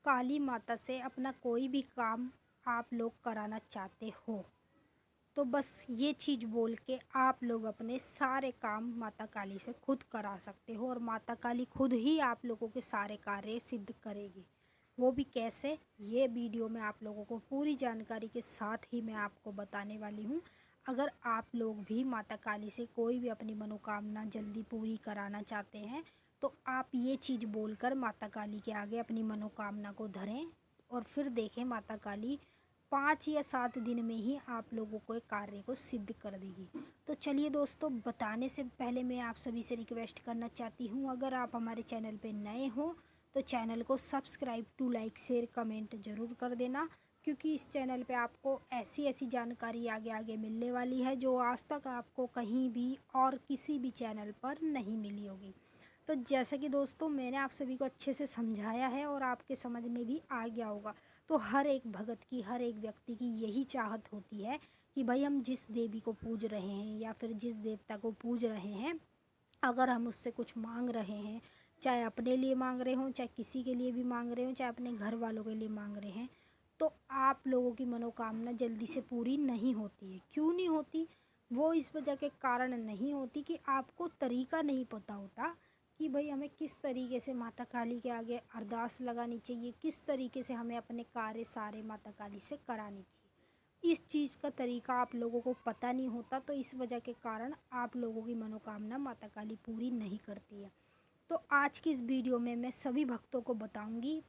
काली माता से अपना कोई भी काम आप लोग कराना चाहते हो तो बस ये चीज़ बोल के आप लोग अपने सारे काम माता काली से खुद करा सकते हो और माता काली खुद ही आप लोगों के सारे कार्य सिद्ध करेगी। वो भी कैसे, ये वीडियो में आप लोगों को पूरी जानकारी के साथ ही मैं आपको बताने वाली हूँ। अगर आप लोग भी माता काली से कोई भी अपनी मनोकामना जल्दी पूरी कराना चाहते हैं तो आप ये चीज़ बोलकर माता काली के आगे अपनी मनोकामना को धरें और फिर देखें माता काली 5 या 7 दिन में ही आप लोगों को एक कार्य को सिद्ध कर देगी। तो चलिए दोस्तों, बताने से पहले मैं आप सभी से रिक्वेस्ट करना चाहती हूँ, अगर आप हमारे चैनल पे नए हो तो चैनल को subscribe to like share comment ज़रूर कर देना, क्योंकि इस चैनल पे आपको ऐसी ऐसी जानकारी आगे आगे मिलने वाली है जो आज तक आपको कहीं भी और किसी भी चैनल पर नहीं मिली होगी। तो जैसा कि दोस्तों मैंने आप सभी को अच्छे से समझाया है और आपके समझ में भी आ गया होगा, तो हर एक भगत की, हर एक व्यक्ति की यही चाहत होती है कि भाई हम जिस देवी को पूज रहे हैं या फिर जिस देवता को पूज रहे हैं, अगर हम उससे कुछ मांग रहे हैं, चाहे अपने लिए मांग रहे हों, चाहे किसी के लिए भी मांग रहे हों, चाहे अपने घर वालों के लिए मांग रहे हैं, तो आप लोगों की मनोकामना जल्दी से पूरी नहीं होती है। क्यों नहीं होती? वो इस वजह के कारण नहीं होती कि आपको तरीका नहीं पता होता कि भाई हमें किस तरीके से माता काली के आगे अरदास लगानी चाहिए, किस तरीके से हमें अपने कार्य सारे माता काली से कराने चाहिए। इस चीज़ का तरीका आप लोगों को पता नहीं होता, तो इस वजह के कारण आप लोगों की मनोकामना माता काली पूरी नहीं करती है। तो आज की इस वीडियो में मैं सभी भक्तों को बताऊंगी,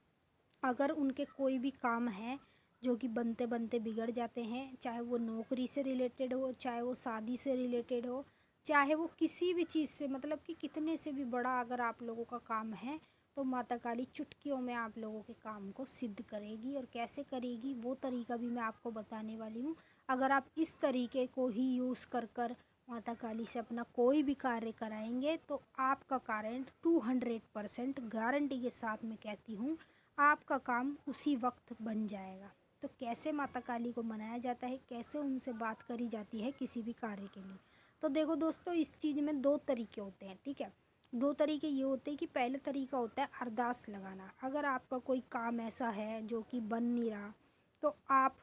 अगर उनके कोई भी काम है जो कि बनते बनते बिगड़ जाते हैं, चाहे वो नौकरी से रिलेटेड हो, चाहे वो शादी से रिलेटेड हो, चाहे वो किसी भी चीज़ से, मतलब कि कितने से भी बड़ा अगर आप लोगों का काम है तो माता काली चुटकियों में आप लोगों के काम को सिद्ध करेगी। और कैसे करेगी वो तरीका भी मैं आपको बताने वाली हूँ। अगर आप इस तरीके को ही यूज़ कर माता काली से अपना कोई भी कार्य कराएंगे तो आपका कार्य 200% गारंटी के साथ मैं कहती हूँ आपका काम उसी वक्त बन जाएगा। तो कैसे माता काली को मनाया जाता है, कैसे उनसे बात करी जाती है किसी भी कार्य के लिए, तो देखो दोस्तों, इस चीज़ में 2 तरीके होते हैं, ठीक है। 2 तरीके ये होते हैं कि पहले तरीका होता है अरदास लगाना। अगर आपका कोई काम ऐसा है जो कि बन नहीं रहा तो आप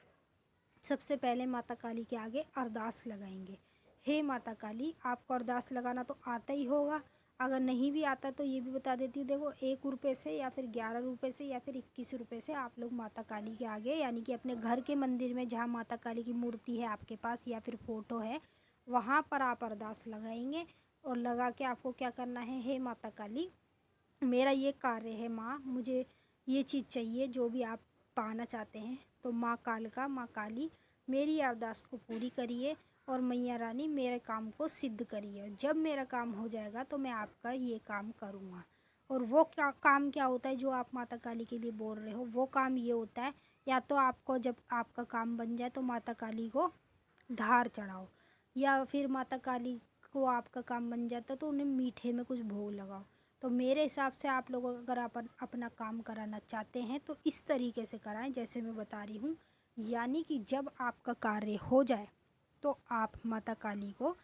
सबसे पहले माता काली के आगे अरदास लगाएंगे। हे माता काली, आपको अरदास लगाना तो आता ही होगा। अगर नहीं भी आता तो ये भी बता देती हूँ, देखो 1 रुपये से या फिर 11 रुपये से या फिर 21 रुपये से आप लोग माता काली के आगे, यानी कि अपने घर के मंदिर में जहाँ माता काली की मूर्ति है आपके पास या फिर फ़ोटो है, वहाँ पर आप अरदास लगाएंगे। और लगा के आपको क्या करना है, हे माता काली मेरा ये कार्य है माँ, मुझे ये चीज़ चाहिए जो भी आप पाना चाहते हैं, तो माँ कालका, माँ काली मेरी अरदास को पूरी करिए और मैया रानी मेरे काम को सिद्ध करिए। और जब मेरा काम हो जाएगा तो मैं आपका ये काम करूँगा। और वो क्या काम क्या होता है जो आप माता काली के लिए बोल रहे हो, वो काम ये होता है, या तो आपको जब आपका काम बन जाए तो माता काली को धार चढ़ाओ, या फिर माता काली को आपका काम बन जाता तो उन्हें मीठे में कुछ भोग लगाओ। तो मेरे हिसाब से आप लोग अगर अपना काम कराना चाहते हैं तो इस तरीके से कराएं जैसे मैं बता रही हूँ। यानी कि जब आपका कार्य हो जाए तो आप माता काली को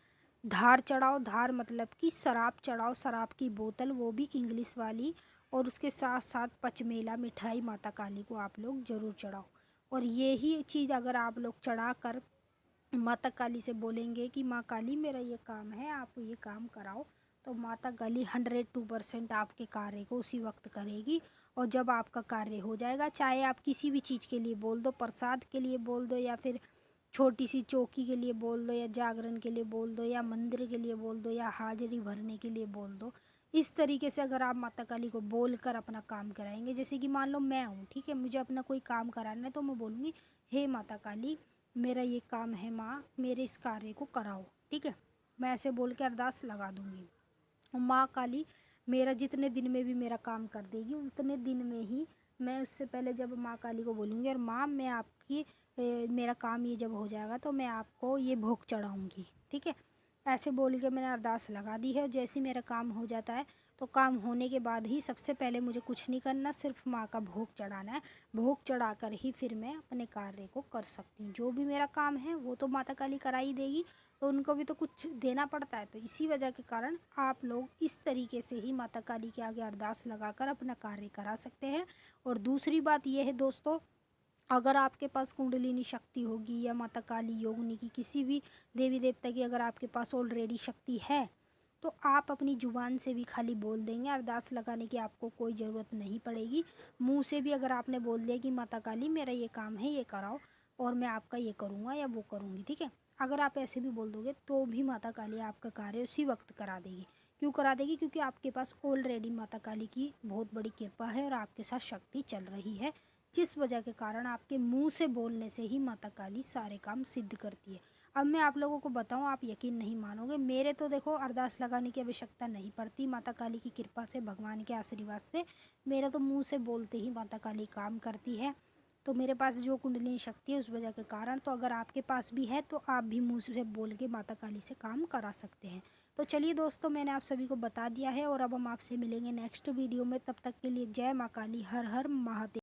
धार चढ़ाओ। धार मतलब कि शराब चढ़ाओ, शराब की बोतल, वो भी इंग्लिश वाली, और उसके साथ साथ पचमेला मिठाई माता काली को आप लोग ज़रूर चढ़ाओ। और यही चीज़ अगर आप लोग चढ़ा कर माता काली से बोलेंगे कि माँ काली मेरा ये काम है, आप ये काम कराओ, तो माता काली 102% आपके कार्य को उसी वक्त करेगी। और जब आपका कार्य हो जाएगा, चाहे आप किसी भी चीज़ के लिए बोल दो, प्रसाद के लिए बोल दो, या फिर छोटी सी चौकी के लिए बोल दो, या जागरण के लिए बोल दो, या मंदिर के लिए बोल दो, या हाजिरी भरने के लिए बोल दो, इस तरीके से अगर आप माता काली को बोल कर अपना काम कराएंगे, जैसे कि मान लो मैं हूँ, ठीक है, मुझे अपना कोई काम कराना है तो मैं बोलूँगी हे माता काली मेरा ये काम है माँ, मेरे इस कार्य को कराओ, ठीक है। मैं ऐसे बोल के अरदास लगा दूँगी। और माँ काली मेरा जितने दिन में भी मेरा काम कर देगी, उतने दिन में ही मैं उससे पहले जब माँ काली को बोलूँगी और माँ मैं आपकी मेरा काम ये जब हो जाएगा तो मैं आपको ये भोग चढ़ाऊँगी, ठीक है। ऐसे बोल के मैंने अरदास लगा दी है और जैसे ही मेरा काम हो जाता है तो काम होने के बाद ही सबसे पहले मुझे कुछ नहीं करना, सिर्फ माँ का भोग चढ़ाना है। भोग चढ़ा कर ही फिर मैं अपने कार्य को कर सकती हूँ। जो भी मेरा काम है वो तो माता काली करा ही देगी, तो उनको भी तो कुछ देना पड़ता है। तो इसी वजह के कारण आप लोग इस तरीके से ही माता काली के आगे अरदास लगाकर अपना कार्य करा सकते हैं। और दूसरी बात ये है दोस्तों, अगर आपके पास कुंडलिनी शक्ति होगी या माता काली, योगिनी की, किसी भी देवी देवता की अगर आपके पास ऑलरेडी शक्ति है, तो आप अपनी ज़ुबान से भी खाली बोल देंगे, अरदास लगाने की आपको कोई ज़रूरत नहीं पड़ेगी। मुंह से भी अगर आपने बोल दिया कि माता काली मेरा ये काम है, ये कराओ और मैं आपका ये करूँगा या वो करूँगी, ठीक है। अगर आप ऐसे भी बोल दोगे तो भी माता काली आपका कार्य उसी वक्त करा देगी। क्यों करा देगी? क्योंकि आपके पास ऑलरेडी माता काली की बहुत बड़ी कृपा है और आपके साथ शक्ति चल रही है, जिस वजह के कारण आपके मुंह से बोलने से ही माता काली सारे काम सिद्ध करती है। अब मैं आप लोगों को बताऊं, आप यकीन नहीं मानोगे, मेरे तो देखो अरदास लगाने की आवश्यकता नहीं पड़ती, माता काली की कृपा से, भगवान के आशीर्वाद से मेरा तो मुंह से बोलते ही माता काली काम करती है। तो मेरे पास जो कुंडलिनी शक्ति है उस वजह के कारण, तो अगर आपके पास भी है तो आप भी मुंह से बोल के माता काली से काम करा सकते हैं। तो चलिए दोस्तों, मैंने आप सभी को बता दिया है और अब हम आपसे मिलेंगे नेक्स्ट वीडियो में। तब तक के लिए जय माँ काली, हर हर महादेव।